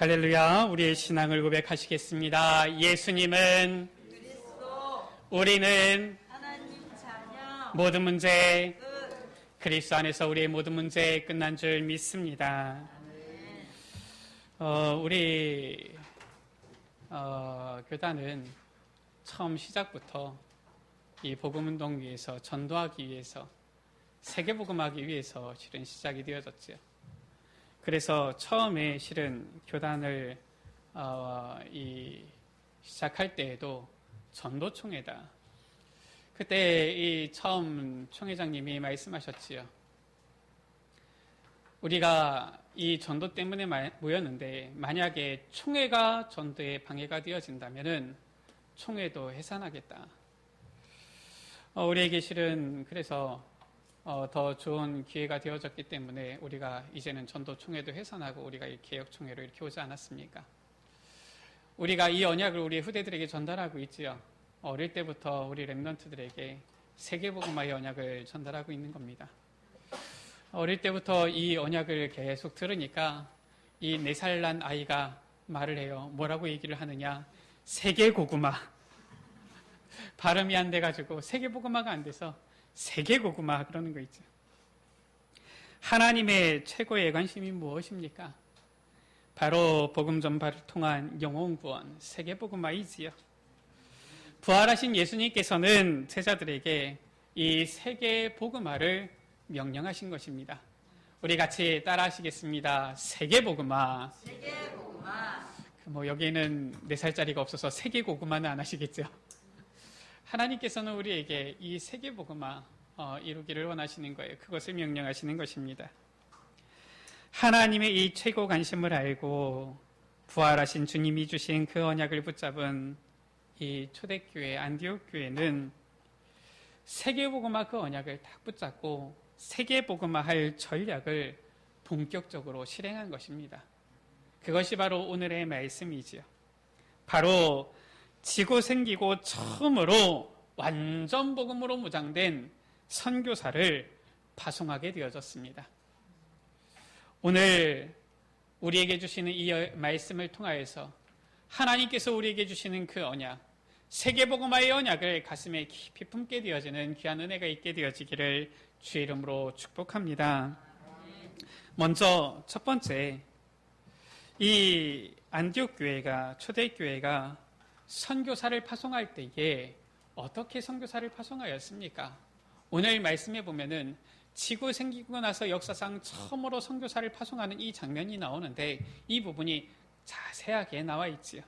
할렐루야. 우리의 신앙을 고백하시겠습니다. 예수님은 그리스도, 우리는 하나님 자녀, 모든 문제 끝. 그리스도 안에서 우리의 모든 문제 끝난 줄 믿습니다. 우리 교단은 처음 시작부터 이 복음운동 위해서 전도하기 위해서 세계복음하기 위해서 실은 시작이 되어졌지요. 그래서 처음에 실은 교단을 시작할 때에도 전도총회다. 그때 이 처음 총회장님이 말씀하셨지요. 우리가 이 전도 때문에 모였는데 만약에 총회가 전도에 방해가 되어진다면은 총회도 해산하겠다. 우리에게 실은 그래서 더 좋은 기회가 되어졌기 때문에 우리가 이제는 전도총회도 해산하고 우리가 이 개혁총회로 이렇게 오지 않았습니까? 우리가 이 언약을 우리 후대들에게 전달하고 있지요. 어릴 때부터 우리 렘넌트들에게 세계복음화의 언약을 전달하고 있는 겁니다. 어릴 때부터 이 언약을 계속 들으니까 이 4살 난 아이가 말을 해요. 뭐라고 얘기를 하느냐? 세계고구마. 발음이 안 돼가지고 세계복음화가 안 돼서 세계고구마 그러는 거 있죠. 하나님의 최고의 관심이 무엇입니까? 바로 복음 전파를 통한 영혼 구원, 세계복음화이지요. 부활하신 예수님께서는 제자들에게 이 세계복음화를 명령하신 것입니다. 우리 같이 따라하시겠습니다. 세계복음화. 세계복음화. 여기에는 4살짜리가 없어서 세계고구마는 안 하시겠죠? 하나님께서는 우리에게 이 세계복음화 이루기를 원하시는 거예요. 그것을 명령하시는 것입니다. 하나님의 이 최고 관심을 알고 부활하신 주님이 주신 그 언약을 붙잡은 이 초대교회 안디옥 교회는 세계복음화 그 언약을 딱 붙잡고 세계복음화할 전략을 본격적으로 실행한 것입니다. 그것이 바로 오늘의 말씀이지요. 바로 지고 생기고 처음으로 완전 복음으로 무장된 선교사를 파송하게 되어졌습니다. 오늘 우리에게 주시는 이 말씀을 통하여서 하나님께서 우리에게 주시는 그 언약, 세계복음화의 언약을 가슴에 깊이 품게 되어지는 귀한 은혜가 있게 되어지기를 주의 이름으로 축복합니다. 먼저 첫 번째, 이 안디옥 교회가, 초대교회가 선교사를 파송할 때에 어떻게 선교사를 파송하였습니까? 오늘 말씀에 보면은 지구 생기고 나서 역사상 처음으로 선교사를 파송하는 이 장면이 나오는데 이 부분이 자세하게 나와 있지요.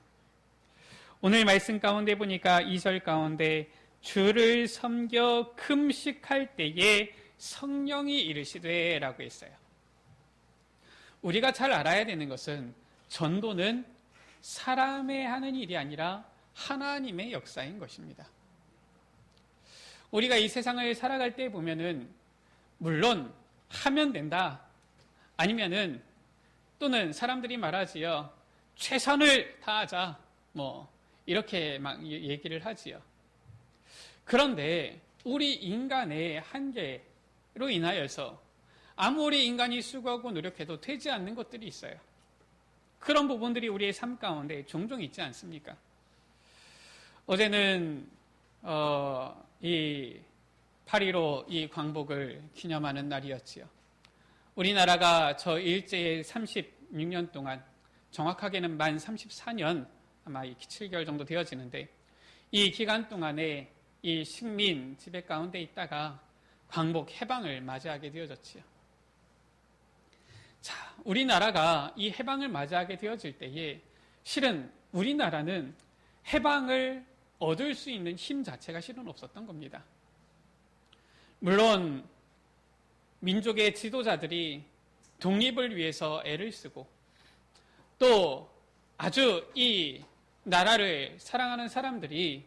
오늘 말씀 가운데 보니까 2절 가운데 주를 섬겨 금식할 때에 성령이 이르시되 라고 했어요. 우리가 잘 알아야 되는 것은 전도는 사람의 하는 일이 아니라 하나님의 역사인 것입니다. 우리가 이 세상을 살아갈 때 보면은 물론 하면 된다 아니면은 또는 사람들이 말하지요. 최선을 다하자 이렇게 막 얘기를 하지요. 그런데 우리 인간의 한계로 인하여서 아무리 인간이 수고하고 노력해도 되지 않는 것들이 있어요. 그런 부분들이 우리의 삶 가운데 종종 있지 않습니까? 어제는 이 8.15 이 광복을 기념하는 날이었지요. 우리나라가 저 일제의 36년 동안, 정확하게는 만 34년, 아마 7개월 정도 되어지는데 이 기간 동안에 이 식민 지배 가운데 있다가 광복 해방을 맞이하게 되어졌지요. 자, 우리나라가 이 해방을 맞이하게 되어질 때에 실은 우리나라는 해방을 얻을 수 있는 힘 자체가 실은 없었던 겁니다. 물론 민족의 지도자들이 독립을 위해서 애를 쓰고 또 아주 이 나라를 사랑하는 사람들이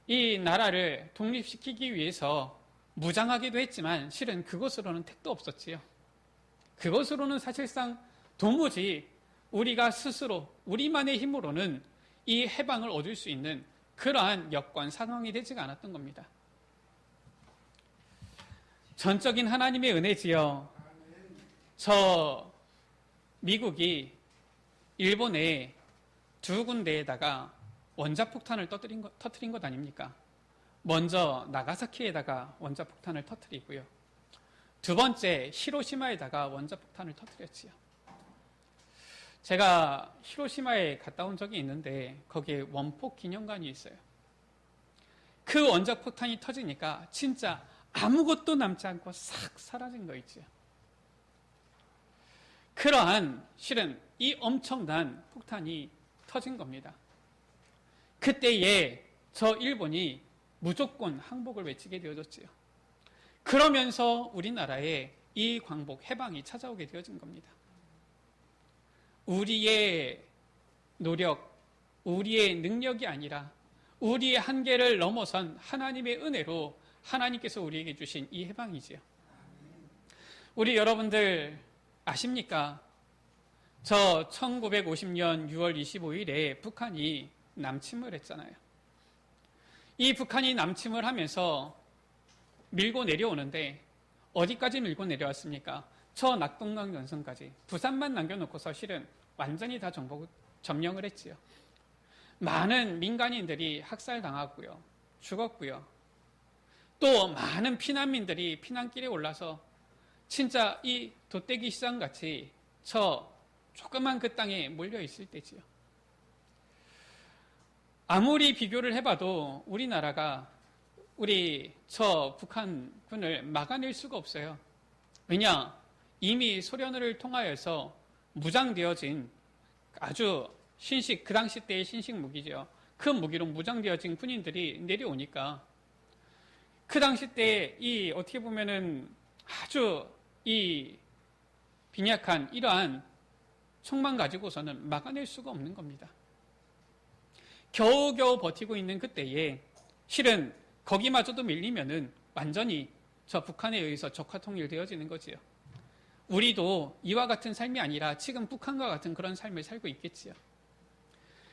이 나라를 독립시키기 위해서 무장하기도 했지만 실은 그것으로는 택도 없었지요. 그것으로는 사실상 도무지 우리가 스스로 우리만의 힘으로는 이 해방을 얻을 수 있는 그러한 여건 상황이 되지가 않았던 겁니다. 전적인 하나님의 은혜지요. 저 미국이 일본의 두 군데에다가 원자폭탄을 터뜨린 것 아닙니까? 먼저 나가사키에다가 원자폭탄을 터뜨리고요. 두 번째 히로시마에다가 원자폭탄을 터뜨렸지요. 제가 히로시마에 갔다 온 적이 있는데 거기에 원폭 기념관이 있어요. 그 원자폭탄이 터지니까 진짜 아무것도 남지 않고 싹 사라진 거 있죠. 그러한 실은 이 엄청난 폭탄이 터진 겁니다. 그때에 저 일본이 무조건 항복을 외치게 되어졌지요. 그러면서 우리나라에 이 광복 해방이 찾아오게 되어진 겁니다. 우리의 노력, 우리의 능력이 아니라 우리의 한계를 넘어선 하나님의 은혜로 하나님께서 우리에게 주신 이 해방이지요. 우리 여러분들 아십니까? 저 1950년 6월 25일에 북한이 남침을 했잖아요. 이 북한이 남침을 하면서 밀고 내려오는데 어디까지 밀고 내려왔습니까? 저 낙동강 연선까지 부산만 남겨놓고서 실은 완전히 다 점령을 했지요. 많은 민간인들이 학살당하고요. 죽었고요. 또 많은 피난민들이 피난길에 올라서 진짜 이 돗대기 시장같이 저 조그만 그 땅에 몰려있을 때지요. 아무리 비교를 해봐도 우리나라가 우리 저 북한군을 막아낼 수가 없어요. 왜냐? 이미 소련을 통하여서 무장되어진 아주 그 당시 때의 신식 무기죠. 그 무기로 무장되어진 군인들이 내려오니까 그 당시 때 이 어떻게 보면은 아주 이 빈약한 이러한 총만 가지고서는 막아낼 수가 없는 겁니다. 겨우겨우 버티고 있는 그때에 실은 거기마저도 밀리면은 완전히 저 북한에 의해서 적화 통일되어지는 거지요. 우리도 이와 같은 삶이 아니라 지금 북한과 같은 그런 삶을 살고 있겠지요.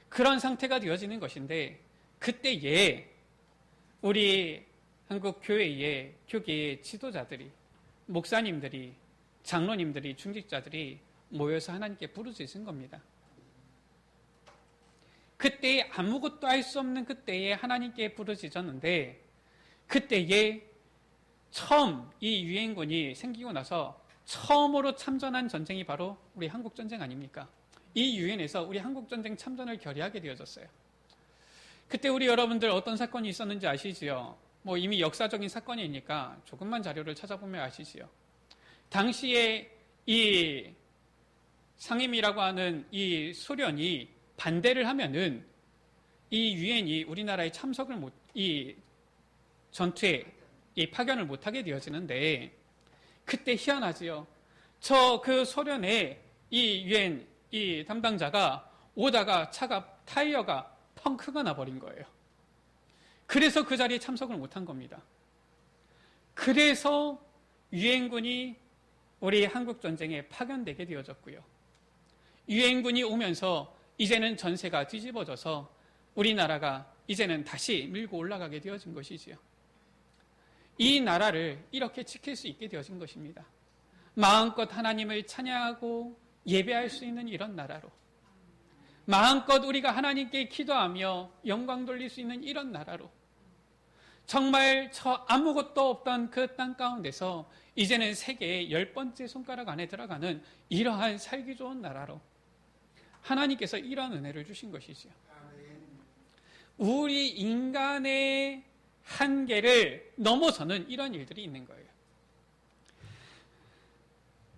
그런 상태가 되어지는 것인데 그때에 우리 한국 교회의 교계의 지도자들이, 목사님들이, 장로님들이, 중직자들이 모여서 하나님께 부르짖은 겁니다. 그때에 아무것도 할 수 없는 그때에 하나님께 부르짖었는데 그때에 처음 이 유엔군이 생기고 나서 처음으로 참전한 전쟁이 바로 우리 한국전쟁 아닙니까? 이 유엔에서 우리 한국전쟁 참전을 결의하게 되어졌어요. 그때 우리 여러분들 어떤 사건이 있었는지 아시지요? 뭐 이미 역사적인 사건이니까 조금만 자료를 찾아보면 아시지요? 당시에 이 상임이라고 하는 이 소련이 반대를 하면은 이 유엔이 우리나라에 참석을 이 전투에 이 파견을 못하게 되어지는데 그때 희한하지요. 저 그 소련의 이 유엔 이 담당자가 오다가 차가 타이어가 펑크가 나버린 거예요. 그래서 그 자리에 참석을 못한 겁니다. 그래서 유엔군이 우리 한국전쟁에 파견되게 되어졌고요. 유엔군이 오면서 이제는 전세가 뒤집어져서 우리나라가 이제는 다시 밀고 올라가게 되어진 것이지요. 이 나라를 이렇게 지킬 수 있게 되어진 것입니다. 마음껏 하나님을 찬양하고 예배할 수 있는 이런 나라로, 마음껏 우리가 하나님께 기도하며 영광 돌릴 수 있는 이런 나라로, 정말 저 아무것도 없던 그 땅 가운데서 이제는 세계의 10번째 손가락 안에 들어가는 이러한 살기 좋은 나라로 하나님께서 이러한 은혜를 주신 것이지요. 우리 인간의 한계를 넘어서는 이런 일들이 있는 거예요.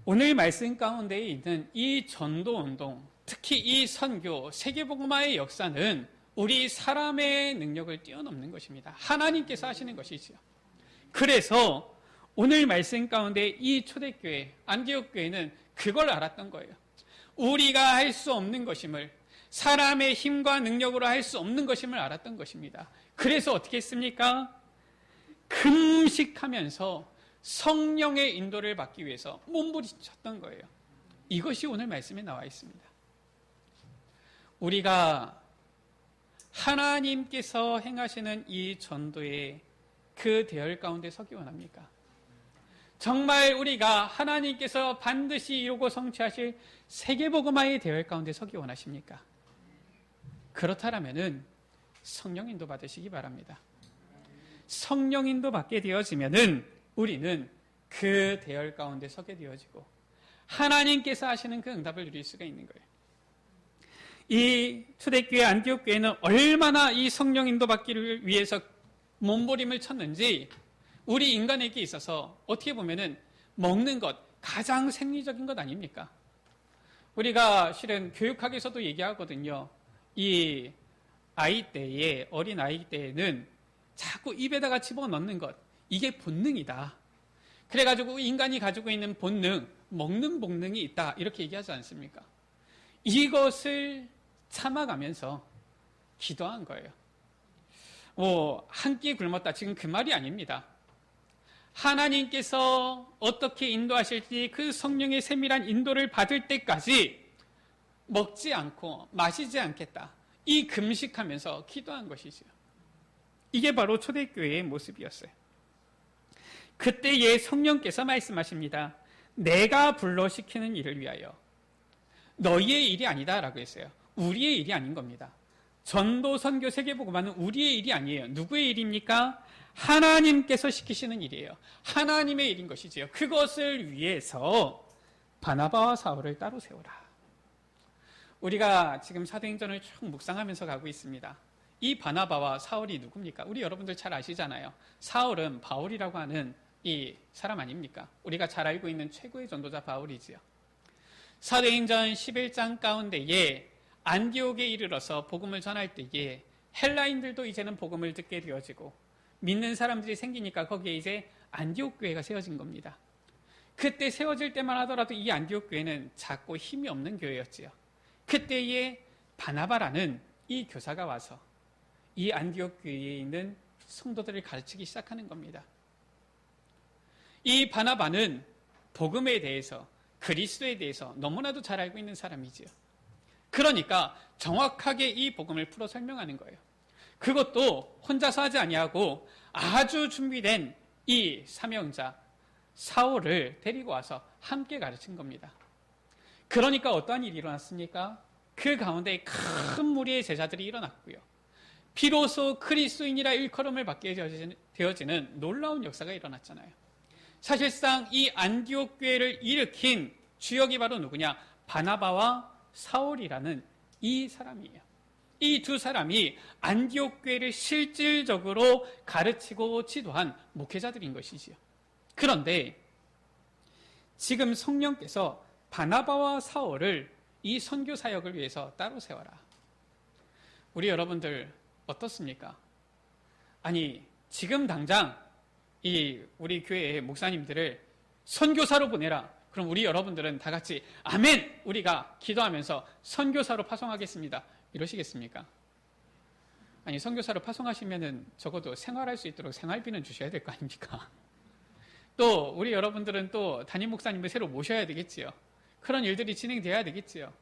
오늘 말씀 가운데 있는 이 전도운동, 특히 이 선교, 세계복음화의 역사는 우리 사람의 능력을 뛰어넘는 것입니다. 하나님께서 하시는 것이지요. 그래서 오늘 말씀 가운데 이 초대교회, 안디옥 교회는 그걸 알았던 거예요. 우리가 할 수 없는 것임을, 사람의 힘과 능력으로 할 수 없는 것임을 알았던 것입니다. 그래서 어떻게 했습니까? 금식하면서 성령의 인도를 받기 위해서 몸부림쳤던 거예요. 이것이 오늘 말씀에 나와 있습니다. 우리가 하나님께서 행하시는 이 전도의 그 대열 가운데 서기 원합니까? 정말 우리가 하나님께서 반드시 이루고 성취하실 세계복음화의 대열 가운데 서기 원하십니까? 그렇다면은 성령 인도 받으시기 바랍니다. 성령 인도 받게 되어지면은 우리는 그 대열 가운데 서게 되어지고 하나님께서 하시는 그 응답을 누릴 수가 있는 거예요. 이 초대교회 안디옥 교회는 얼마나 이 성령 인도 받기를 위해서 몸부림을 쳤는지 우리 인간에게 있어서 어떻게 보면은 먹는 것 가장 생리적인 것 아닙니까? 우리가 실은 교육학에서도 얘기하거든요. 이 아이 때에 어린 아이 때에는 자꾸 입에다가 집어넣는 것 이게 본능이다. 그래가지고 인간이 가지고 있는 본능, 먹는 본능이 있다 이렇게 얘기하지 않습니까? 이것을 참아가면서 기도한 거예요. 한 끼 굶었다 지금 그 말이 아닙니다. 하나님께서 어떻게 인도하실지 그 성령의 세밀한 인도를 받을 때까지 먹지 않고 마시지 않겠다. 이 금식하면서 기도한 것이죠. 이게 바로 초대교회의 모습이었어요. 그때에 성령께서 말씀하십니다. 내가 불러시키는 일을 위하여 너희의 일이 아니다라고 했어요. 우리의 일이 아닌 겁니다. 전도, 선교, 세계복음화는 우리의 일이 아니에요. 누구의 일입니까? 하나님께서 시키시는 일이에요. 하나님의 일인 것이지요. 그것을 위해서 바나바와 사울을 따로 세우라. 우리가 지금 사도행전을 쭉 묵상하면서 가고 있습니다. 이 바나바와 사울이 누굽니까? 우리 여러분들 잘 아시잖아요. 사울은 바울이라고 하는 이 사람 아닙니까? 우리가 잘 알고 있는 최고의 전도자 바울이지요. 사도행전 11장 가운데에 안디옥에 이르러서 복음을 전할 때에 헬라인들도 이제는 복음을 듣게 되어지고 믿는 사람들이 생기니까 거기에 이제 안디옥 교회가 세워진 겁니다. 그때 세워질 때만 하더라도 이 안디옥 교회는 작고 힘이 없는 교회였지요. 그때에 바나바라는 이 교사가 와서 이 안디옥 교회에 있는 성도들을 가르치기 시작하는 겁니다. 이 바나바는 복음에 대해서 그리스도에 대해서 너무나도 잘 알고 있는 사람이지요. 그러니까 정확하게 이 복음을 풀어 설명하는 거예요. 그것도 혼자서 하지 아니하고 아주 준비된 이 사명자 사울을 데리고 와서 함께 가르친 겁니다. 그러니까 어떠한 일이 일어났습니까? 그 가운데 큰 무리의 제자들이 일어났고요. 비로소 그리스도인이라 일컬음을 받게 되어지는 놀라운 역사가 일어났잖아요. 사실상 이 안디옥 교회를 일으킨 주역이 바로 누구냐? 바나바와 사울이라는 이 사람이에요. 이 두 사람이 안디옥 교회를 실질적으로 가르치고 지도한 목회자들인 것이지요. 그런데 지금 성령께서 바나바와 사울을 이 선교 사역을 위해서 따로 세워라. 우리 여러분들 어떻습니까? 아니 지금 당장 이 우리 교회의 목사님들을 선교사로 보내라. 그럼 우리 여러분들은 다 같이 아멘! 우리가 기도하면서 선교사로 파송하겠습니다. 이러시겠습니까? 아니 선교사로 파송하시면은 적어도 생활할 수 있도록 생활비는 주셔야 될 거 아닙니까? 또 우리 여러분들은 또 담임 목사님을 새로 모셔야 되겠지요. 그런 일들이 진행돼야 되겠지요.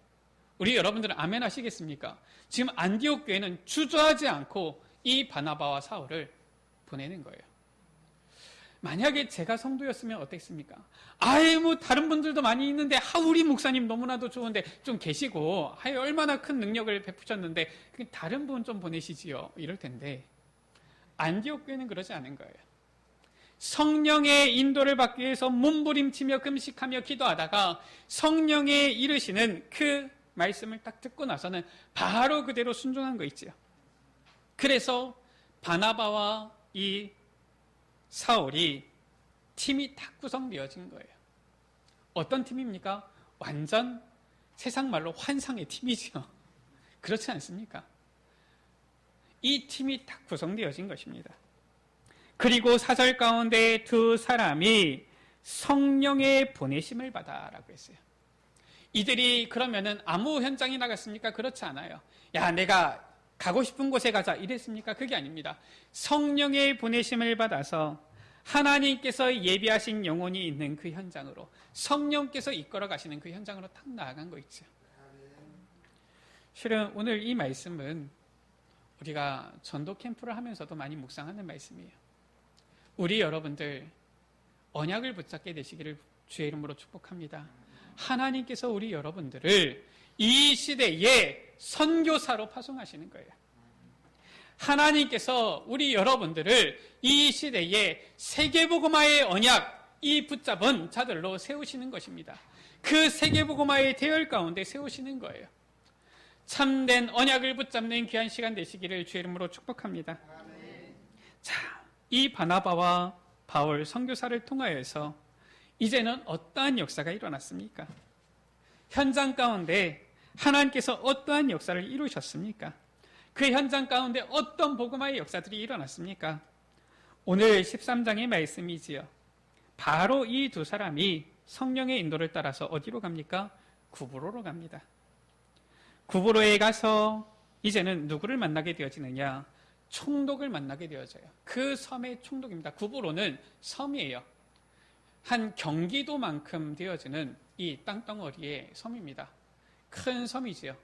우리 여러분들은 아멘 하시겠습니까? 지금 안디옥 교회는 주저하지 않고 이 바나바와 사울을 보내는 거예요. 만약에 제가 성도였으면 어땠습니까? 다른 분들도 많이 있는데 우리 목사님 너무나도 좋은데 좀 계시고 얼마나 큰 능력을 베푸셨는데 다른 분 좀 보내시지요. 이럴 텐데 안디옥 교회는 그러지 않은 거예요. 성령의 인도를 받기 위해서 몸부림치며 금식하며 기도하다가 성령의 이르시는 그 말씀을 딱 듣고 나서는 바로 그대로 순종한 거 있지요. 그래서 바나바와 이 사울이 팀이 딱 구성되어진 거예요. 어떤 팀입니까? 완전 세상 말로 환상의 팀이죠. 그렇지 않습니까? 이 팀이 딱 구성되어진 것입니다. 그리고 4절 가운데 두 사람이 성령의 보내심을 받아라고 했어요. 이들이 그러면은 아무 현장에 나갔습니까? 그렇지 않아요. 내가 가고 싶은 곳에 가자 이랬습니까? 그게 아닙니다. 성령의 보내심을 받아서 하나님께서 예비하신 영혼이 있는 그 현장으로 성령께서 이끌어 가시는 그 현장으로 딱 나아간 거 있죠. 실은 오늘 이 말씀은 우리가 전도 캠프를 하면서도 많이 묵상하는 말씀이에요. 우리 여러분들 언약을 붙잡게 되시기를 주의 이름으로 축복합니다. 하나님께서 우리 여러분들을 이 시대에 선교사로 파송하시는 거예요. 하나님께서 우리 여러분들을 이 시대에 세계복음화의 언약, 이 붙잡은 자들로 세우시는 것입니다. 그 세계복음화의 대열 가운데 세우시는 거예요. 참된 언약을 붙잡는 귀한 시간 되시기를 주의 이름으로 축복합니다. 자, 이 바나바와 바울 선교사를 통하여서 이제는 어떠한 역사가 일어났습니까? 현장 가운데 하나님께서 어떠한 역사를 이루셨습니까? 그 현장 가운데 어떤 복음화의 역사들이 일어났습니까? 오늘 13장의 말씀이지요. 바로 이 두 사람이 성령의 인도를 따라서 어디로 갑니까? 구브로로 갑니다. 구브로에 가서 이제는 누구를 만나게 되어지느냐? 총독을 만나게 되어져요. 그 섬의 총독입니다. 구브로는 섬이에요. 한 경기도만큼 되어지는 이 땅덩어리의 섬입니다. 큰 섬이지요.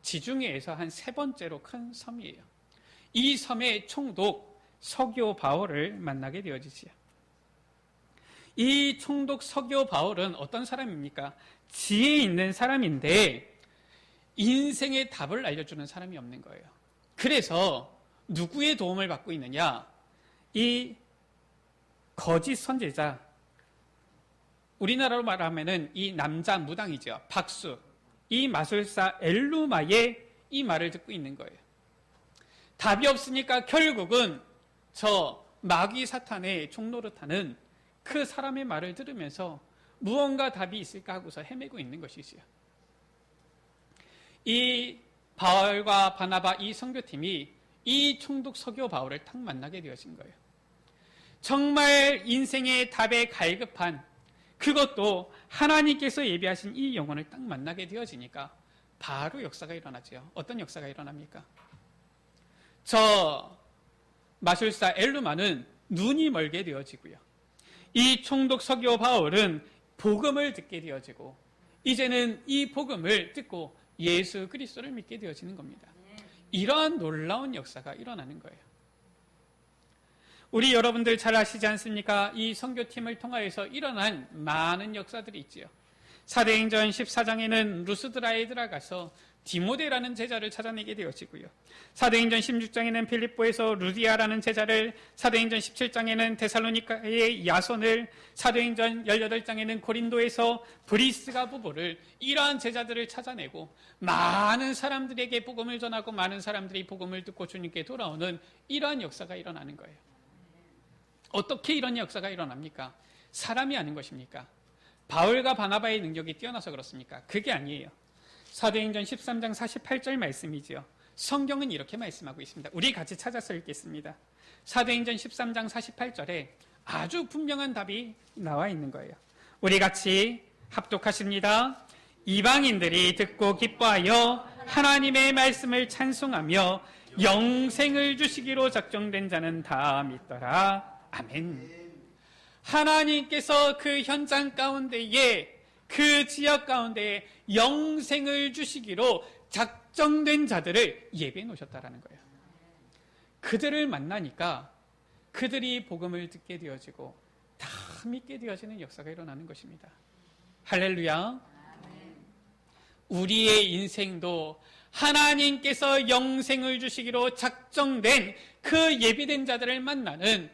지중해에서 한 3번째로 큰 섬이에요. 이 섬의 총독 서교 바울을 만나게 되어지지요. 이 총독 서교 바울은 어떤 사람입니까? 지혜 있는 사람인데 인생의 답을 알려주는 사람이 없는 거예요. 그래서 누구의 도움을 받고 있느냐? 이 거짓 선지자, 우리나라로 말하면은 이 남자 무당이죠. 박수. 이 마술사 엘루마의 이 말을 듣고 있는 거예요. 답이 없으니까 결국은 저 마귀 사탄의 종노릇하는 그 사람의 말을 들으면서 무언가 답이 있을까 하고서 헤매고 있는 것이지요. 이 바울과 바나바 이 선교팀이 이 총독 서교 바울을 딱 만나게 되어진 거예요. 정말 인생의 답에 갈급한, 그것도 하나님께서 예비하신 이 영혼을 딱 만나게 되어지니까 바로 역사가 일어나죠. 어떤 역사가 일어납니까? 저 마술사 엘루마는 눈이 멀게 되어지고요. 이 총독 서교 바울은 복음을 듣게 되어지고 이제는 이 복음을 듣고 예수 그리스도를 믿게 되어지는 겁니다. 이러한 놀라운 역사가 일어나는 거예요. 우리 여러분들 잘 아시지 않습니까? 이 선교팀을 통하여서 일어난 많은 역사들이 있지요. 사도행전 14장에는 루스드라에 들어가서 디모데라는 제자를 찾아내게 되어지고요. 사도행전 16장에는 필립보에서 루디아라는 제자를, 사도행전 17장에는 데살로니가의 야손을, 사도행전 18장에는 고린도에서 브리스가 부부를, 이러한 제자들을 찾아내고 많은 사람들에게 복음을 전하고 많은 사람들이 복음을 듣고 주님께 돌아오는 이러한 역사가 일어나는 거예요. 어떻게 이런 역사가 일어납니까? 사람이 하는 것입니까? 바울과 바나바의 능력이 뛰어나서 그렇습니까? 그게 아니에요. 사도행전 13장 48절 말씀이지요. 성경은 이렇게 말씀하고 있습니다. 우리 같이 찾아서 읽겠습니다. 사도행전 13장 48절에 아주 분명한 답이 나와 있는 거예요. 우리 같이 합독하십니다. 이방인들이 듣고 기뻐하여 하나님의 말씀을 찬송하며 영생을 주시기로 작정된 자는 다 믿더라. 아멘. 하나님께서 그 현장 가운데에, 그 지역 가운데에 영생을 주시기로 작정된 자들을 예배해 놓으셨다라는 거예요. 그들을 만나니까 그들이 복음을 듣게 되어지고 다 믿게 되어지는 역사가 일어나는 것입니다. 할렐루야. 우리의 인생도 하나님께서 영생을 주시기로 작정된 그 예비된 자들을 만나는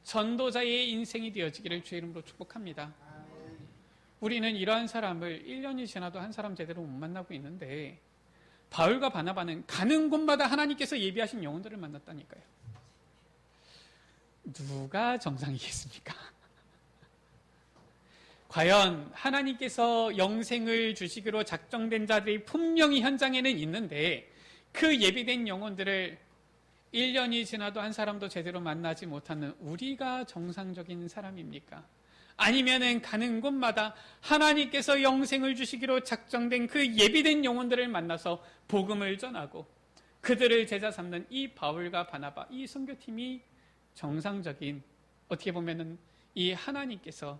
전도자의 인생이 되어지기를 주의 이름으로 축복합니다. 우리는 이러한 사람을 1년이 지나도 한 사람 제대로 못 만나고 있는데 바울과 바나바는 가는 곳마다 하나님께서 예비하신 영혼들을 만났다니까요. 누가 정상이겠습니까? 과연 하나님께서 영생을 주시기로 작정된 자들이 분명히 현장에는 있는데 그 예비된 영혼들을 1년이 지나도 한 사람도 제대로 만나지 못하는 우리가 정상적인 사람입니까? 아니면은 가는 곳마다 하나님께서 영생을 주시기로 작정된 그 예비된 영혼들을 만나서 복음을 전하고 그들을 제자 삼는 이 바울과 바나바, 이 선교팀이 정상적인, 어떻게 보면은 이 하나님께서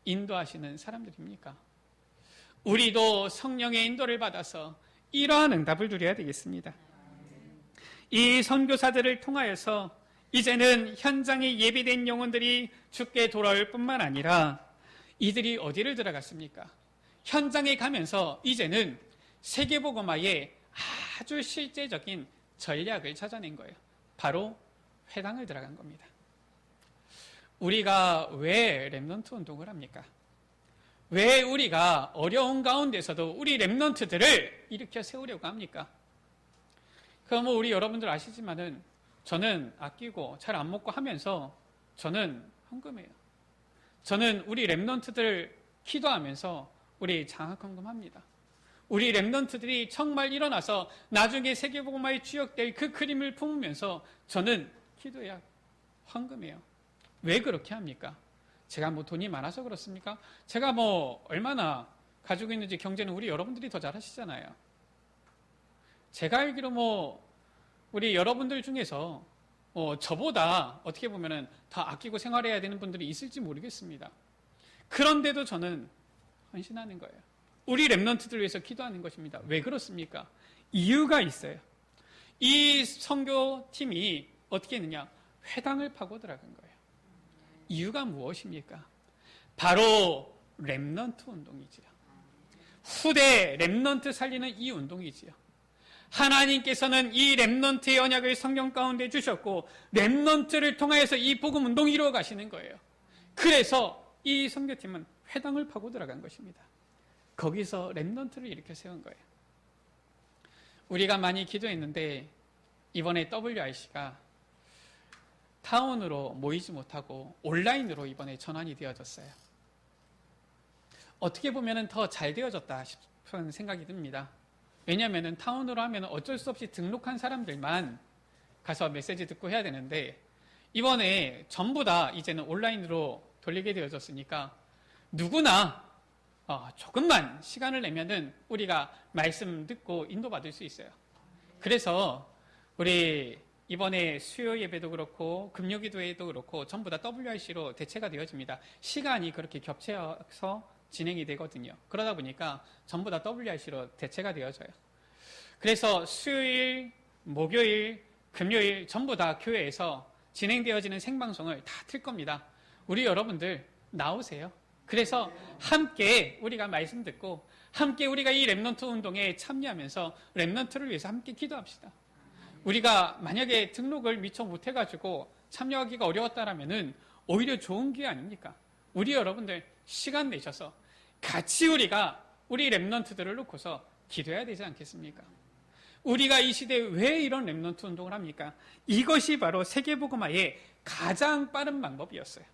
인도하시는 사람들입니까? 우리도 성령의 인도를 받아서 이러한 응답을 누려야 되겠습니다. 이 선교사들을 통하여서 이제는 현장에 예비된 영혼들이 죽게 돌아올 뿐만 아니라 이들이 어디를 들어갔습니까? 현장에 가면서 이제는 세계복음화의 아주 실제적인 전략을 찾아낸 거예요. 바로 회당을 들어간 겁니다. 우리가 왜 렘넌트 운동을 합니까? 왜 우리가 어려운 가운데서도 우리 렘넌트들을 일으켜 세우려고 합니까? 그럼 우리 여러분들 아시지만은 저는 아끼고 잘 안 먹고 하면서 저는 헌금해요. 저는 우리 렘넌트들 기도하면서 우리 장학헌금합니다. 우리 렘넌트들이 정말 일어나서 나중에 세계복음화의 주역될 그 그림을 품으면서 저는 기도해야 헌금해요. 왜 그렇게 합니까? 제가 뭐 돈이 많아서 그렇습니까? 제가 뭐 얼마나 가지고 있는지 경제는 우리 여러분들이 더 잘 하시잖아요. 제가 알기로 뭐 우리 여러분들 중에서 저보다 어떻게 보면은 더 아끼고 생활해야 되는 분들이 있을지 모르겠습니다. 그런데도 저는 헌신하는 거예요. 우리 렘넌트들 위해서 기도하는 것입니다. 왜 그렇습니까? 이유가 있어요. 이 선교팀이 어떻게 했느냐? 회당을 파고 들어간 거예요. 이유가 무엇입니까? 바로 렘넌트 운동이지요. 후대 렘넌트 살리는 이 운동이지요. 하나님께서는 이 렘넌트의 언약을 성경 가운데 주셨고 렘넌트를 통하여서 이 복음 운동이 이루어 가시는 거예요. 그래서 이 선교팀은 회당을 파고 들어간 것입니다. 거기서 렘넌트를 일으켜 세운 거예요. 우리가 많이 기도했는데 이번에 WRC가 타운으로 모이지 못하고 온라인으로 이번에 전환이 되어졌어요. 어떻게 보면 더 잘 되어졌다 싶은 생각이 듭니다. 왜냐하면 타운으로 하면 어쩔 수 없이 등록한 사람들만 가서 메시지 듣고 해야 되는데 이번에 전부 다 이제는 온라인으로 돌리게 되어졌으니까 누구나 조금만 시간을 내면은 우리가 말씀 듣고 인도받을 수 있어요. 그래서 우리 이번에 수요 예배도 그렇고 금요 기도회도 그렇고 전부 다 WRC로 대체가 되어집니다. 시간이 그렇게 겹쳐서 진행이 되거든요. 그러다 보니까 전부 다 WRC로 대체가 되어져요. 그래서 수요일, 목요일, 금요일 전부 다 교회에서 진행되어지는 생방송을 다 틀 겁니다. 우리 여러분들 나오세요. 그래서 함께 우리가 말씀 듣고 함께 우리가 이 렘넌트 운동에 참여하면서 렘넌트를 위해서 함께 기도합시다. 우리가 만약에 등록을 미처 못해가지고 참여하기가 어려웠다라면은 오히려 좋은 기회 아닙니까? 우리 여러분들 시간 내셔서 같이 우리 렘넌트들을 놓고서 기도해야 되지 않겠습니까? 우리가 이 시대에 왜 이런 렘넌트 운동을 합니까? 이것이 바로 세계복음화의 가장 빠른 방법이었어요.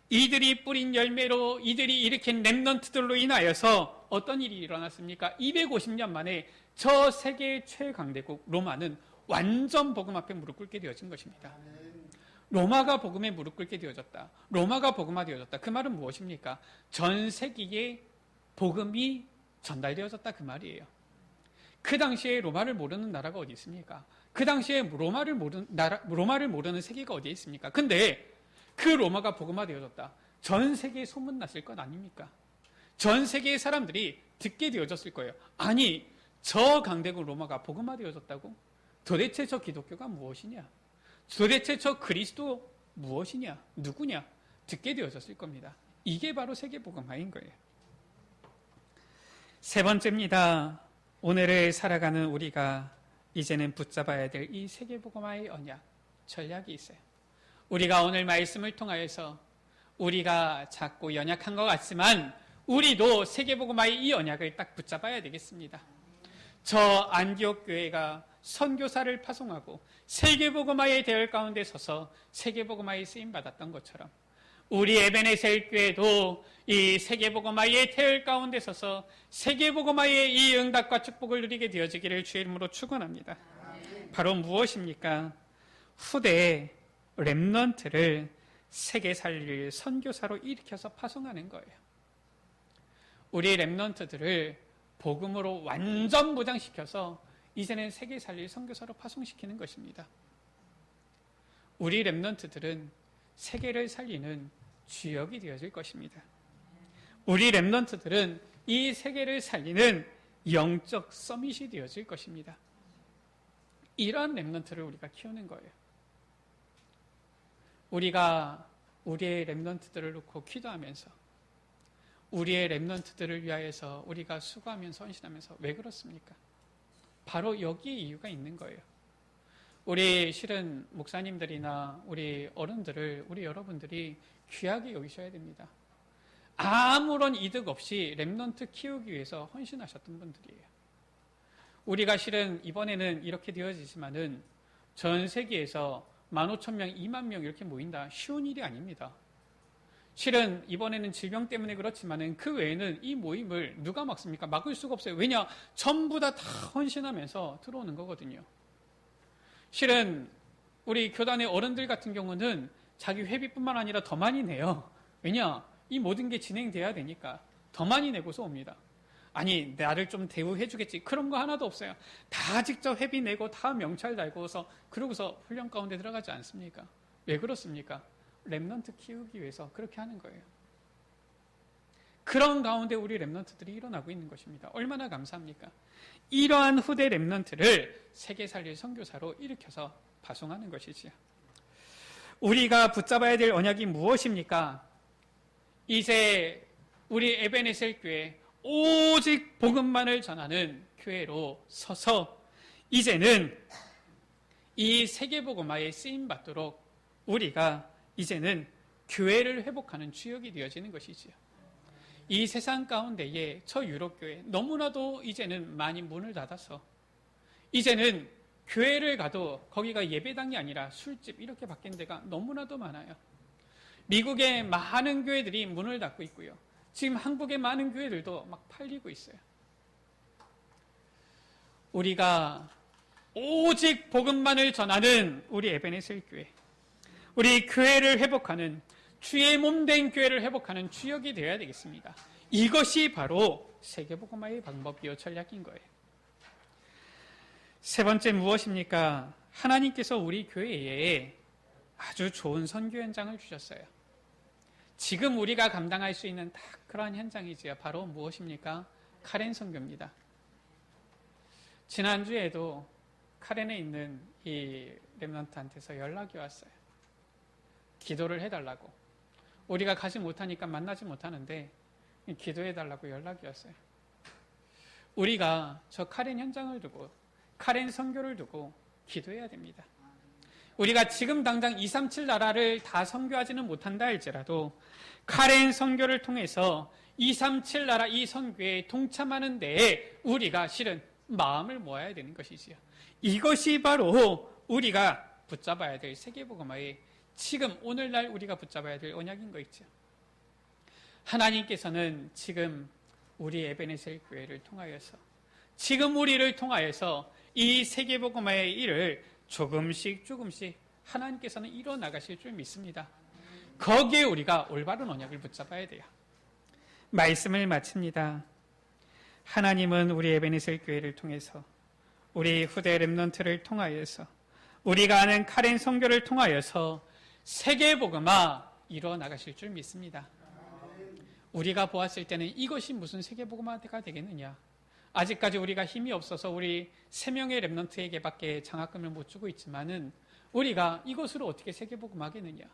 이들이 뿌린 열매로 이들이 일으킨 렘넌트들로 인하여서 어떤 일이 일어났습니까? 250년 만에 저 세계 최강대국 로마는 완전 복음 앞에 무릎 꿇게 되어진 것입니다. 로마가 복음에 무릎 꿇게 되어졌다. 로마가 복음화되어졌다. 그 말은 무엇입니까? 전 세계에 복음이 전달되어졌다 그 말이에요. 그 당시에 로마를 모르는 나라가 어디 있습니까? 그 당시에 로마를 모르는 세계가 어디에 있습니까? 근데 그 로마가 복음화되어졌다. 전 세계에 소문났을 것 아닙니까? 전 세계의 사람들이 듣게 되어졌을 거예요. 아니, 저 강대국 로마가 복음화되어졌다고? 도대체 저 기독교가 무엇이냐? 도대체 저 그리스도 무엇이냐? 누구냐? 듣게 되어졌을 겁니다. 이게 바로 세계복음화인 거예요. 세 번째입니다. 오늘을 살아가는 우리가 이제는 붙잡아야 될 이 세계복음화의 언약, 전략이 있어요. 우리가 오늘 말씀을 통하여서 우리가 작고 연약한 것 같지만 우리도 세계복음화의 이 언약을 딱 붙잡아야 되겠습니다. 저 안디옥 교회가 선교사를 파송하고 세계복음화의 대열 가운데 서서 세계복음화에 쓰임받았던 것처럼 우리 에베네셀 교회도 이 세계복음화의 대열 가운데 서서 세계복음화의 이 응답과 축복을 누리게 되어지기를 주의 이름으로 축원합니다. 바로 무엇입니까? 후대에 렘넌트를 세계 살릴 선교사로 일으켜서 파송하는 거예요. 우리 렘넌트들을 복음으로 완전 무장시켜서 이제는 세계 살릴 선교사로 파송시키는 것입니다. 우리 렘넌트들은 세계를 살리는 주역이 되어질 것입니다. 우리 렘넌트들은 이 세계를 살리는 영적 서밋이 되어질 것입니다. 이러한 렘넌트를 우리가 키우는 거예요. 우리가 우리의 렘넌트들을 놓고 기도하면서 우리의 렘넌트들을 위하여서 우리가 수고하면서 헌신하면서 왜 그렇습니까? 바로 여기에 이유가 있는 거예요. 우리 실은 목사님들이나 우리 어른들을 우리 여러분들이 귀하게 여기셔야 됩니다. 아무런 이득 없이 렘넌트 키우기 위해서 헌신하셨던 분들이에요. 우리가 실은 이번에는 이렇게 되어지지만은 전 세계에서 15,000명, 2만 명 이렇게 모인다. 쉬운 일이 아닙니다. 실은 이번에는 질병 때문에 그렇지만은 그 외에는 이 모임을 누가 막습니까? 막을 수가 없어요. 왜냐? 전부 다 헌신하면서 들어오는 거거든요. 실은 우리 교단의 어른들 같은 경우는 자기 회비뿐만 아니라 더 많이 내요. 왜냐? 이 모든 게 진행돼야 되니까 더 많이 내고서 옵니다. 아니, 나를 좀 대우해 주겠지. 그런 거 하나도 없어요. 다 직접 회비 내고 다 명찰 달고서 그러고서 훈련 가운데 들어가지 않습니까? 왜 그렇습니까? 렘넌트 키우기 위해서 그렇게 하는 거예요. 그런 가운데 우리 렘넌트들이 일어나고 있는 것입니다. 얼마나 감사합니까? 이러한 후대 렘넌트를 세계 살릴 선교사로 일으켜서 파송하는 것이지요. 우리가 붙잡아야 될 언약이 무엇입니까? 이제 우리 에베네셀 교회 오직 복음만을 전하는 교회로 서서 이제는 이 세계복음화에 쓰임받도록 우리가 이제는 교회를 회복하는 주역이 되어지는 것이지요. 이 세상 가운데에 저 유럽교회 너무나도 이제는 많이 문을 닫아서 이제는 교회를 가도 거기가 예배당이 아니라 술집 이렇게 바뀐 데가 너무나도 많아요. 미국의 많은 교회들이 문을 닫고 있고요. 지금 한국의 많은 교회들도 막 팔리고 있어요. 우리가 오직 복음만을 전하는 우리 에베네셀 교회, 우리 교회를 회복하는 주의 몸된 교회를 회복하는 주역이 되어야 되겠습니다. 이것이 바로 세계복음화의 방법이요 전략인 거예요. 세 번째 무엇입니까? 하나님께서 우리 교회에 아주 좋은 선교 현장을 주셨어요. 지금 우리가 감당할 수 있는 딱 그러한 현장이지요. 바로 무엇입니까? 카렌 선교입니다. 지난주에도 카렌에 있는 이 렘넌트한테서 연락이 왔어요. 기도를 해달라고. 우리가 가지 못하니까 만나지 못하는데 기도해달라고 연락이 왔어요. 우리가 저 카렌 현장을 두고 카렌 선교를 두고 기도해야 됩니다. 우리가 지금 당장 237 나라를 다 선교하지는 못한다 할지라도 카렌 선교를 통해서 237 나라 이 선교에 동참하는 데에 우리가 실은 마음을 모아야 되는 것이지요. 이것이 바로 우리가 붙잡아야 될 세계복음화의 지금 오늘날 우리가 붙잡아야 될 언약인 거 있죠. 하나님께서는 지금 우리 에베네셀 교회를 통하여서 지금 우리를 통하여서 이 세계복음화의 일을 조금씩 하나님께서는 이뤄나가실 줄 믿습니다. 거기에 우리가 올바른 언약을 붙잡아야 돼요. 말씀을 마칩니다. 하나님은 우리 에베네셀 교회를 통해서 우리 후대 렘넌트를 통하여서 우리가 아는 카렌 선교를 통하여서 세계복음화 이뤄나가실 줄 믿습니다. 우리가 보았을 때는 이것이 무슨 세계복음화가 되겠느냐. 아직까지 우리가 힘이 없어서 우리 3명의 렘넌트에게밖에 장학금을 못 주고 있지만은 우리가 이것으로 어떻게 세계복음화하겠느냐.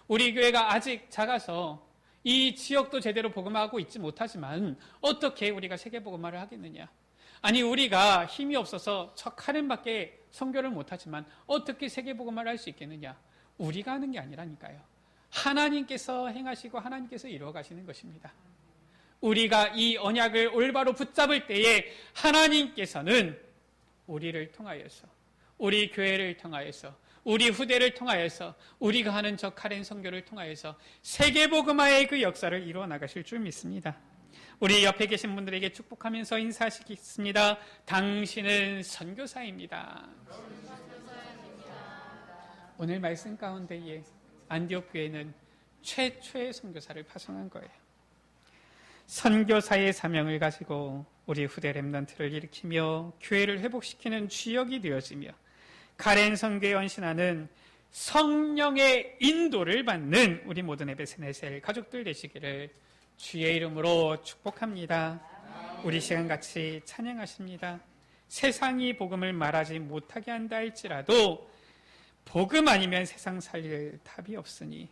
우리 교회가 아직 작아서 이 지역도 제대로 복음화하고 있지 못하지만 어떻게 우리가 세계복음화를 하겠느냐. 아니 우리가 힘이 없어서 저 카렌밖에 선교를 못하지만 어떻게 세계복음화를 할 수 있겠느냐. 우리가 하는 게 아니라니까요. 하나님께서 행하시고 하나님께서 이루어가시는 것입니다. 우리가 이 언약을 올바로 붙잡을 때에 하나님께서는 우리를 통하여서 우리 교회를 통하여서 우리 후대를 통하여서 우리가 하는 저 카렌 선교를 통하여서 세계복음화의 그 역사를 이루어 나가실 줄 믿습니다. 우리 옆에 계신 분들에게 축복하면서 인사하시겠습니다. 당신은 선교사입니다. 오늘 말씀 가운데에 안디옥 교회는 최초의 선교사를 파송한 거예요. 선교사의 사명을 가지고 우리 후대 렘넌트를 일으키며 교회를 회복시키는 주역이 되어지며 카렌 선교에 헌신하는 성령의 인도를 받는 우리 모든 에베네셀 가족들 되시기를 주의 이름으로 축복합니다. 우리 시간 같이 찬양하십니다. 세상이 복음을 말하지 못하게 한다 할지라도 복음 아니면 세상 살릴 답이 없으니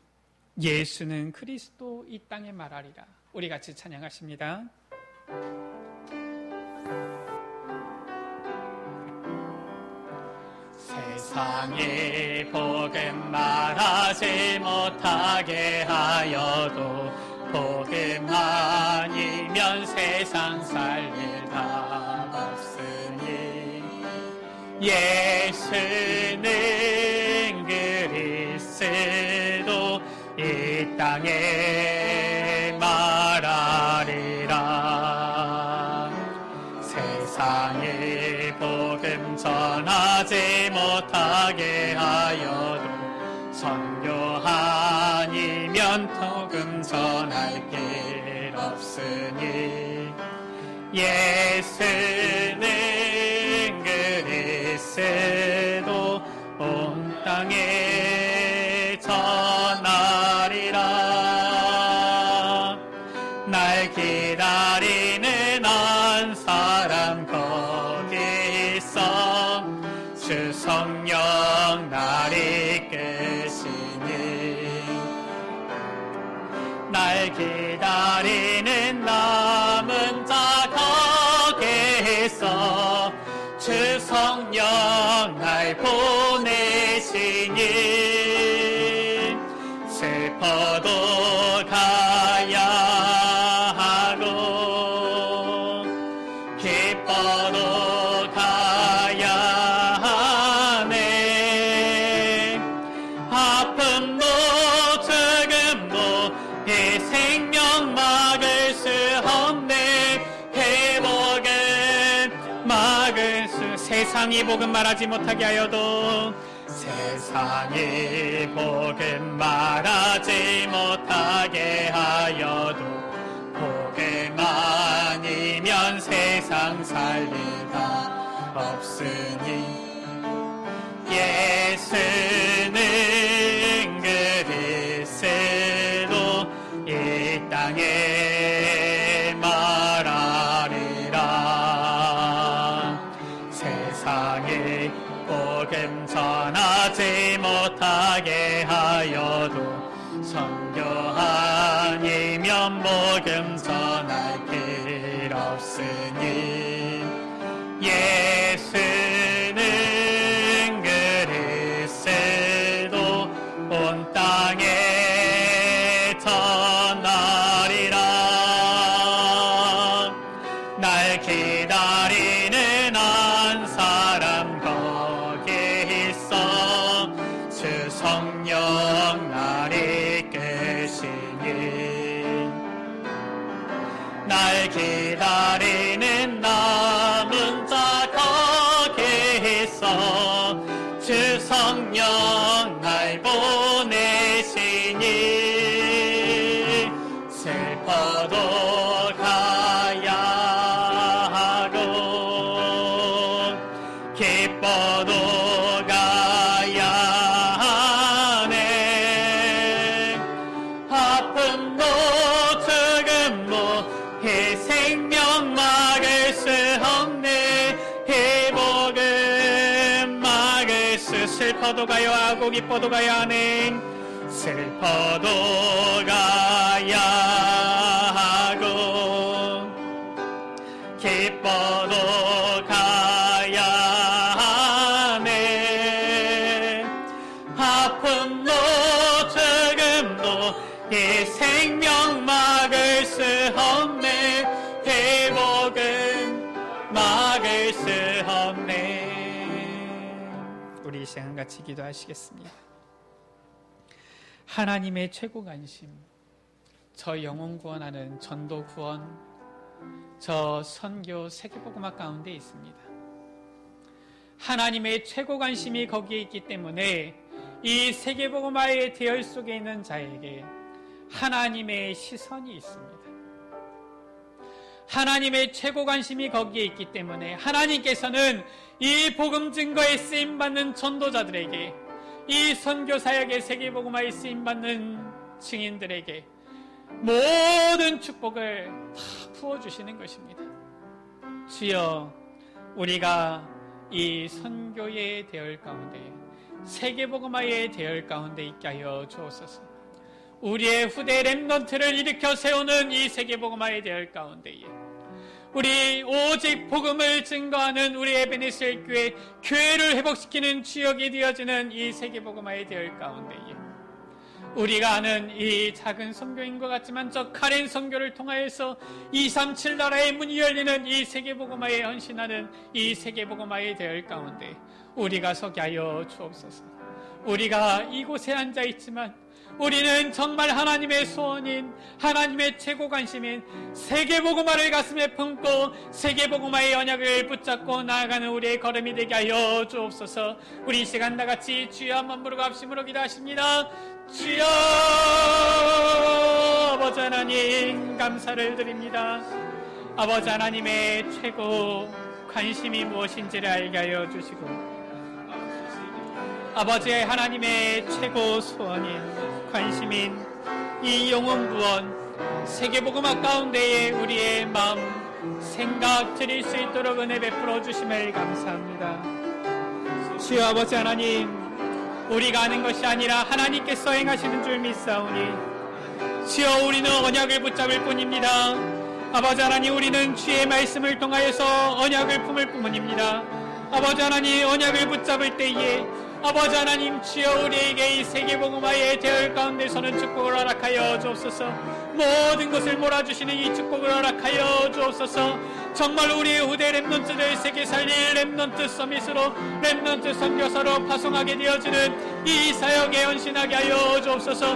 예수는 그리스도 이 땅에 말하리라. 우리 같이 찬양하십니다. 세상에 복음 말하지 못하게 하여도 복음 아니면 세상 살릴 답 없으니 예수는 그리스도 이 땅에 말하리라. 세상에 복음 전하지 못하게 하여도 선교 아니면 복음 전할 길 없으니 예수는 그리스도 온 땅에 전하리라. 날 기다리는 한 사람 거기 있어 주 성령 날 이끄시니 날 기다리는 남은 자 거기 있어 주 성령 날 보내시니 슬퍼도 가야 하고 기뻐도 가야 하네. 아픔도 죽음도 이 생명 막을 수 없네. 회복은 막을 수 세상이 복음 말하지 못하게 하여도 세상이 복음 말하지 못하게 하여도 복음 아니면 세상 살릴 답 없으니 예수는 그리스도 이 땅에 말하리라. 세상에 복음 전하지 못하게 하여도 선교 아니면 복음 전할 길 없으니 예수는 그리스도 온 땅에 전하리라. 날 기다리는 한 사람 거기 있어 주 성령 날 이끄시니 날 기다리는 남은 자 거기 있어 주 성령 날 보내시니 슬퍼도 가야 하고 기뻐도 가야 하네. 아픔도 죽음도 이 생명 막을 수 없네. 회복은 막을 수 슬퍼도 가야 하고 기뻐도 가야 하네. 슬퍼도 가야 하고 기뻐도 가야 하네. 아픔도 죽음도 이 생명 막을 수 없네. 회복은 막을 수 없네. 우리 이 시간 같이 기도하시겠습니다. 하나님의 최고 관심, 저 영혼 구원하는 전도 구원, 저 선교 세계복음화 가운데 있습니다. 하나님의 최고 관심이 거기에 있기 때문에 이 세계복음화의 대열 속에 있는 자에게 하나님의 시선이 있습니다. 하나님의 최고 관심이 거기에 있기 때문에 하나님께서는 이 복음 증거에 쓰임받는 전도자들에게, 이 선교사역의 세계복음화에 쓰임받는 증인들에게 모든 축복을 다 부어주시는 것입니다. 주여, 우리가 이 선교의 대열 가운데 세계복음화의 대열 가운데 있게 하여 주옵소서. 우리의 후대 렘넌트를 일으켜 세우는 이 세계복음화의 대열 가운데에 우리 오직 복음을 증거하는 우리 에베네셀 교회를 회복시키는 주역이 되어지는 이 세계복음화의 대열 가운데에 우리가 아는 이 작은 선교인 것 같지만 저 카렌 선교를 통하여서 237 나라의 문이 열리는 이 세계복음화에 헌신하는 이 세계복음화의 대열 가운데 우리가 서게 하여 주옵소서. 우리가 이곳에 앉아 있지만 우리는 정말 하나님의 소원인, 하나님의 최고 관심인 세계복음화를 가슴에 품고 세계복음화의 언약을 붙잡고 나아가는 우리의 걸음이 되게 하여 주옵소서. 우리 이 시간 다같이 주여 한번 부르고 합심으로 기도하십니다. 주여, 아버지 하나님 감사를 드립니다. 아버지 하나님의 최고 관심이 무엇인지를 알게 하여 주시고 아버지 하나님의 최고 소원인 관심인 이 영혼 구원 세계복음화 가운데에 우리의 마음 생각 드릴 수 있도록 은혜 베풀어 주심을 감사합니다. 주여 아버지 하나님, 우리가 아는 것이 아니라 하나님께서 행하시는 줄 믿사오니 주여 우리는 언약을 붙잡을 뿐입니다. 아버지 하나님, 우리는 주의 말씀을 통하여서 언약을 품을 뿐입니다. 아버지 하나님, 언약을 붙잡을 때에 아버지 하나님, 주여 우리에게 이 세계복음화의 대열 가운데서는 축복을 허락하여 주옵소서. 모든 것을 몰아주시는 이 축복을 허락하여 주옵소서. 정말 우리의 후대 렘넌트들 세계 살릴 렘넌트 서밋으로 렘넌트 선교사로 파송하게 되어지는 이 사역에 헌신하게 하여 주옵소서.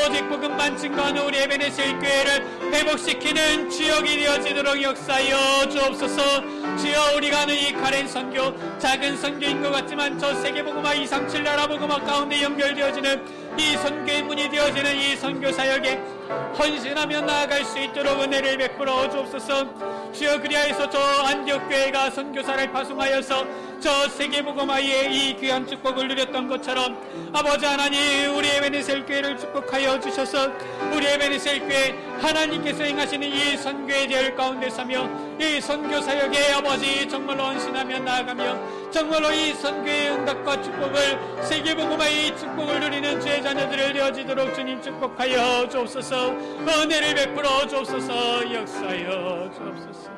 오직 복음만 증거하는 우리 에베네셀 교회를 회복시키는 주역이 되어지도록 역사하여 주옵소서. 주여 우리가 아는 이 카렌 선교 작은 선교인 것 같지만 저 세계복음화 237 나라 복음화 가운데 연결되어지는 이 선교의 문이 되어지는 이 선교 사역에 헌신하며 나아갈 수 있도록 은혜를 베풀어 주옵소서. 주여 그리하여서 저 안디옥 교회가 선교사를 파송하여서 저 세계복음화의 이 귀한 축복을 누렸던 것처럼 아버지 하나님, 우리 에베네셀 교회를 축복하여 주셔서 우리 에베네셀 교회 하나님께서 행하시는 이 선교의 대열 가운데 서며 이 선교 사역에 아버지 정말로 헌신하며 나아가며 정말로 이 선교의 응답과 축복을 세계복음화의 이 축복을 누리는 주의 자녀들을 되어지도록 주님 축복하여 주옵소서. 은혜를 베풀어 주옵소서. 역사하여 주옵소서.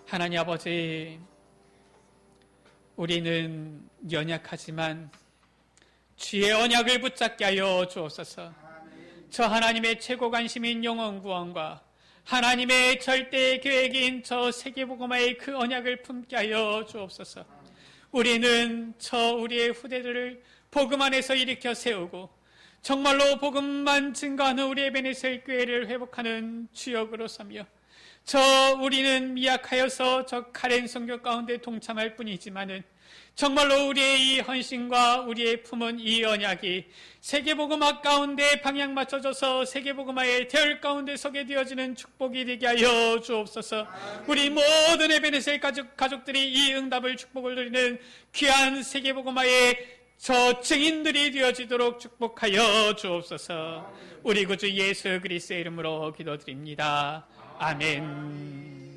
하나님 아버지, 우리는 연약하지만 주의 언약을 붙잡게 하여 주옵소서. 저 하나님의 최고 관심인 영혼 구원과 하나님의 절대 계획인 저 세계복음화의 그 언약을 품게 하여 주옵소서. 우리는 저 우리의 후대들을 복음 안에서 일으켜 세우고 정말로 복음만 증거하는 우리 에베네셀 교회를 회복하는 주역으로 서며 저 우리는 미약하여서 저 카렌 선교 가운데 동참할 뿐이지만은 정말로 우리의 이 헌신과 우리의 품은 이 언약이 세계복음화 가운데 방향 맞춰져서 세계복음화의 대열 가운데 서게 되어지는 축복이 되게 하여 주옵소서. 우리 모든 에베네셀 가족들이 이 응답을 축복을 누리는 귀한 세계복음화의 저 증인들이 되어지도록 축복하여 주옵소서. 우리 구주 예수 그리스도의 이름으로 기도드립니다. 아멘.